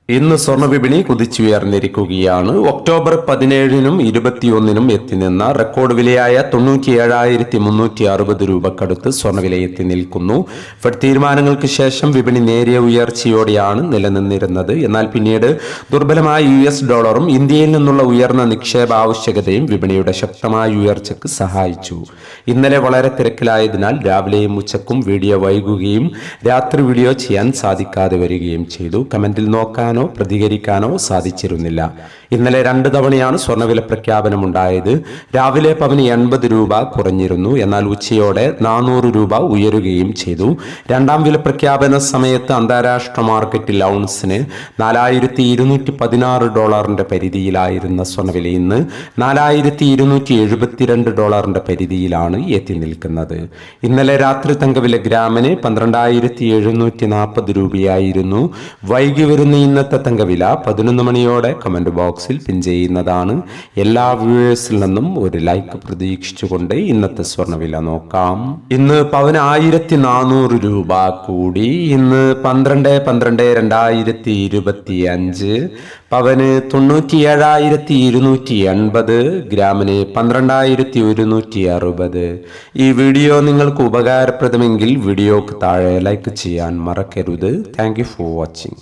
ഇന്ന് സ്വർണ്ണ വിപണി കുതിച്ചുയർന്നിരിക്കുകയാണ്. ഒക്ടോബർ 17-നും 21-നും എത്തിനിന്ന റെക്കോർഡ് വിലയായ 97,360 രൂപക്കടുത്ത് സ്വർണ്ണവില എത്തി നിൽക്കുന്നു. ഫെഡ് തീരുമാനങ്ങൾക്ക് ശേഷം വിപണി നേരിയ ഉയർച്ചയോടെയാണ് നിലനിന്നിരുന്നത്. എന്നാൽ പിന്നീട് ദുർബലമായ US ഡോളറും ഇന്ത്യയിൽ നിന്നുള്ള ഉയർന്ന നിക്ഷേപ ആവശ്യകതയും വിപണിയുടെ ശക്തമായ ഉയർച്ചയ്ക്ക് സഹായിച്ചു. ഇന്നലെ വളരെ തിരക്കിലായതിനാൽ രാവിലെയും ഉച്ചക്കും വീഡിയോ വൈകുകയും രാത്രി വീഡിയോ ചെയ്യാൻ സാധിക്കാതെ വരികയും ചെയ്തു. കമന്റിൽ നോക്കാൻ പ്രതികരിക്കാനോ സാധിച്ചിരുന്നില്ല. ഇന്നലെ 2 തവണയാണ് സ്വർണ്ണവില പ്രഖ്യാപനമുണ്ടായത്. രാവിലെ പവന് 80 രൂപ കുറഞ്ഞിരുന്നു. എന്നാൽ ഉച്ചയോടെ 400 രൂപ ഉയരുകയും ചെയ്തു. രണ്ടാം വില പ്രഖ്യാപന സമയത്ത് അന്താരാഷ്ട്ര മാർക്കറ്റിൽ ഔൺസിന് $4,216 പരിധിയിലായിരുന്ന സ്വർണ്ണവില ഇന്ന് $4,272 പരിധിയിലാണ് എത്തി നിൽക്കുന്നത്. ഇന്നലെ രാത്രി തങ്കവില ഗ്രാമിന് 12,740 രൂപയായിരുന്നു. വൈകി വരുന്ന ഇന്നത്തെ തങ്കവില 11 മണിയോടെ കമന്റ് ബോക്സിൽ പിൻ ചെയ്യുന്നതാണ്. എല്ലാ വ്യൂവേഴ്സിൽ നിന്നും ഒരു ലൈക്ക് പ്രതീക്ഷിച്ചുകൊണ്ട് ഇന്നത്തെ സ്വർണ്ണവില നോക്കാം. ഇന്ന് പവന് 1,400 രൂപ കൂടി. ഇന്ന് 12/12/2025 പവന് 97,280, ഗ്രാമിന് 12,160. ഈ വീഡിയോ നിങ്ങൾക്ക് ഉപകാരപ്രദമെങ്കിൽ വീഡിയോക്ക് താഴെ ലൈക്ക് ചെയ്യാൻ മറക്കരുത്. Thank you for watching.